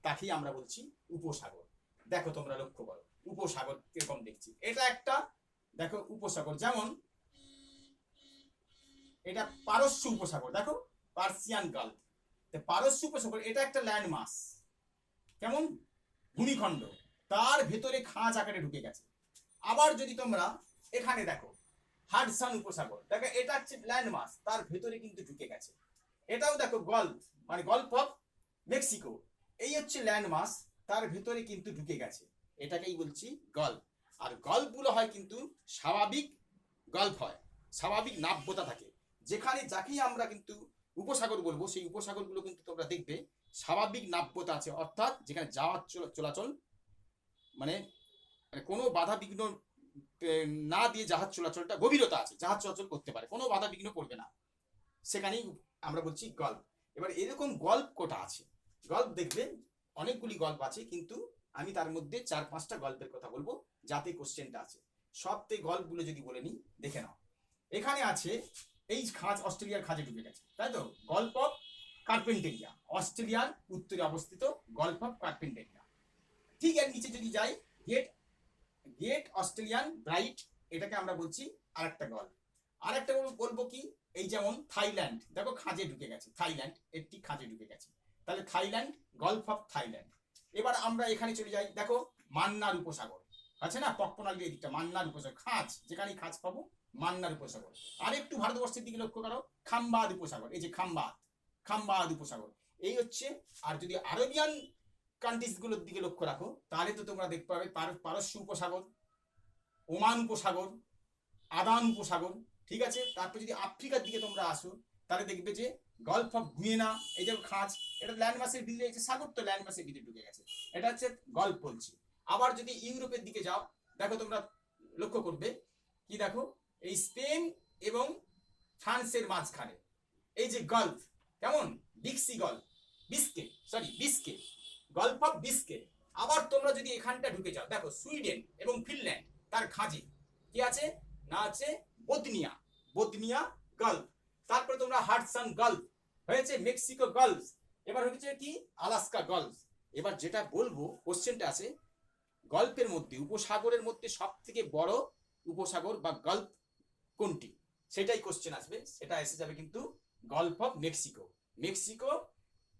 তাকেই আমরা বলছি উপসাগর। দেখো তোমরা লক্ষ্য করো উপসাগর কিরকম দেখছি। এটা একটা দেখো উপসাগর, যেমন এটা পারস্য উপসাগর, দেখো পার্সিয়ান গালফ। পারস্য উপসাগর এটা একটা ল্যান্ড মাস, কেমন? ভূমিখণ্ড, তার ভেতরে খাঁজ আকারে ঢুকে গেছে। আবার যদি তোমরা এখানে দেখো হাডসান উপসাগর, দেখো এটা হচ্ছে ল্যান্ড মাস, তার ভেতরে কিন্তু ঢুকে গেছে। এটাও দেখো গল্ফ, মানে গল্ফ অফ মেক্সিকো, এই হচ্ছে ল্যান্ড মাস, তার ভেতরে কিন্তু ঢুকে গেছে। এটাকেই বলছি গল্ফ। আর গল্ফগুলো হয় কিন্তু স্বাভাবিক গল্ফ হয়, স্বাভাবিক নাব্যতা থাকে। যেখানে যাকেই আমরা কিন্তু উপসাগর বলবো, সেই উপসাগরগুলো কিন্তু তোমরা দেখবে স্বাভাবিক নাব্যতা আছে, অর্থাৎ যেখানে যাওয়ার চলাচল মানে কোনো বাধা বিঘ্ন না দিয়ে জাহাজ চলাচলটা গভীরতা আছে, জাহাজ চলাচল করতে পারে, কোনো বাধা বিঘ্ন করবে না, সেখানেই আমরা বলছি গল্ফ। এবার এরকম গল্ফ কোটা আছে, গল্ফ দেখবে অনেকগুলি গল্ফ আছে, কিন্তু আমি তার মধ্যে 4-5টা গল্পের কথা বলবো যাতে কোশ্চেনটা আছে। সবথেকে গল্পগুলো যদি বলে নিই, দেখে নাও। এখানে আছে এই খাঁজ অস্ট্রেলিয়ার খাঁজে ঢুকে গেছে, তাই তো? গল্ফ অফ কার্পেন্টেরিয়া, অস্ট্রেলিয়ার উত্তরে অবস্থিত গল্ফ অফ কার্পেন্টেরিয়া। ঠিক এর নিচে যদি যাই, গ্রেট অস্ট্রেলিয়ান ব্রাইট, এটাকে আমরা বলছি আরেকটা গল্ফ। আরেকটা বলবো কি, এই যেমন থাইল্যান্ড, দেখো খাঁজে ঢুকে গেছে, থাইল্যান্ড একটি খাঁজে ঢুকে গেছে, তাহলে থাইল্যান্ড, গল্ফ অফ থাইল্যান্ড। এবার আমরা এখানে চলে যাই, দেখো মান্নার উপসাগর আছে না, পকপনালির এদিকটা, মান্নার উপসাগর, খাঁজ, যেখানেই খাঁজ পাবো মান্নার উপসাগর। আর একটু ভারতবর্ষের দিকে লক্ষ্য করো, খাম্বাদ উপসাগর, এই যে খাম্বাদ উপসাগর, এই হচ্ছে। আর যদি আরবিয়ান কান্ট্রিজ গুলোর দিকে লক্ষ্য রাখো, তাহলে তো তোমরা দেখতে পাবে পারস্য উপসাগর, ওমান উপসাগর, আদান উপসাগর, ঠিক আছে? তারপর যদি আফ্রিকার দিকে তোমরা আসো, তাহলে দেখবে যে গল্ফ অফ গুয়েনা, এই যে খাঁজ, এটা ল্যান্ড মাসের ভিতরে, এই যে সাগর তো ল্যান্ড মাসের ভিতরে ঢুকে গেছে, এটা হচ্ছে গল্ফ বলছি। আবার যদি ইউরোপের দিকে যাও, দেখো তোমরা লক্ষ্য করবে কি, দেখো এই স্পেন এবং ফ্রান্সের মাঝখানে এই যে গল্ফ, কেমন? বিস্কে, গল্ফ অফ বিস্কে। আবার তোমরা যদি এখানটা ঢুকে যাও, দেখো সুইডেন এবং ফিনল্যান্ড, তার খাঁজে কি আছে না, আছে বোতনিয়া গল্ফ। তারপরে তোমরা হাডসন গল্ফ হয়েছে, মেক্সিকো গল্ফ, এবার হচ্ছে কি আলাস্কা গল্ফ। এবার যেটা বলবো কোশ্চেনটা আছে, গল্ফের মধ্যে, উপসাগরের মধ্যে সব থেকে বড় উপসাগর বা গল্ফ কোনটি, সেটাই কোশ্চেন আসবে। সেটা এসে যাবে কিন্তু গল্ফ অফ মেক্সিকো। মেক্সিকো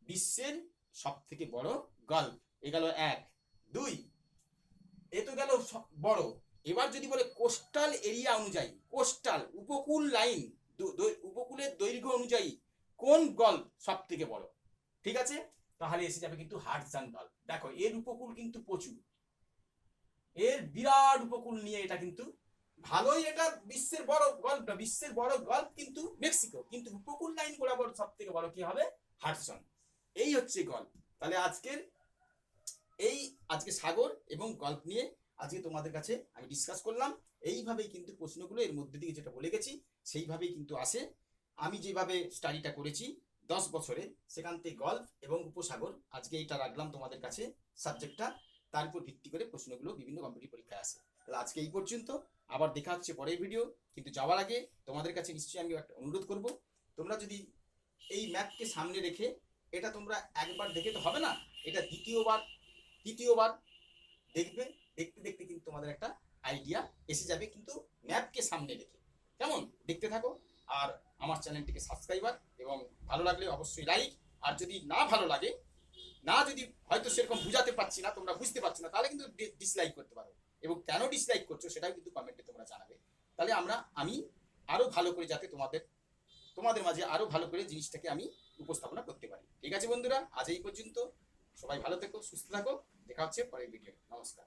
বিশ্বের সব থেকে বড় গল্ফ। এ গেল 1, 2, এ তো গেল বড়। এবার যদি বলে কোস্টাল এরিয়া অনুযায়ী, কোস্টাল উপকূল লাইন, উপকূলের দৈর্ঘ্য অনুযায়ী কোন গল্ফ সব থেকে বড়, ঠিক আছে? তাহলে এসে যাবে কিন্তু হাডসন গল্ফ। দেখো এর উপকূল কিন্তু প্রচুর, এর বিরাট উপকূল নিয়ে এটা কিন্তু ভালোই, এটা বিশ্বের বড় গল্ফটা, বিশ্বের বড় গল্ফ কিন্তু মেক্সিকো, কিন্তু উপকূল লাইন বরাবর সব থেকে বড় কি হবে? হাডসন। এই হচ্ছে গল্ফ। তাহলে আজকে সাগর এবং গল্ফ নিয়ে আজকে তোমাদের কাছে আমি ডিসকাস করলাম। এইভাবেই কিন্তু প্রশ্নগুলো এর মধ্যে দিয়ে যেটা বলে গেছি সেইভাবেই কিন্তু আসে। আমি যেভাবে স্টাডিটা করেছি 10 বছরে, সেখান থেকে গল্ফ এবং উপসাগর আজকে এইটা রাখলাম তোমাদের কাছে সাবজেক্টটা, তার উপর ভিত্তি করে প্রশ্নগুলো বিভিন্ন কম্পিটিটিভ পরীক্ষায় আসে। তাহলে আজকে এই পর্যন্ত। আবার দেখা হচ্ছে পরের ভিডিও। কিন্তু যাওয়ার আগে তোমাদের কাছে নিশ্চয়ই আমি একটা অনুরোধ করব, তোমরা যদি এই ম্যাপকে সামনে রেখে, এটা তোমরা একবার দেখে তো হবে না, এটা দ্বিতীয়বার তৃতীয়বার দেখবে। দেখতে দেখতে কিন্তু তোমাদের একটা আইডিয়া এসে যাবে, কিন্তু ম্যাপকে সামনে রেখে। কেমন? দেখতে থাকো। আর আমার চ্যানেলটিকে সাবস্ক্রাইবার, এবং ভালো লাগলে অবশ্যই লাইক। আর যদি না ভালো লাগে, যদি হয়তো সেরকম বুঝাতে পারছি না, তোমরা বুঝতে পারছো না, তাহলে কিন্তু ডিসলাইক করতে পারো। এবং কেন ডিসলাইক করছো সেটাও কিন্তু কমেন্টে তোমরা জানাবে। তাহলে আমি আরো ভালো করে, যাতে তোমাদের মাঝে আরো ভালো করে জিনিসটাকে আমি উপস্থাপনা করতে পারি। ঠিক আছে বন্ধুরা, আজ এই পর্যন্ত। সবাই ভালো থেকো, সুস্থ থাকো। দেখা হচ্ছে পরের ভিডিও। নমস্কার।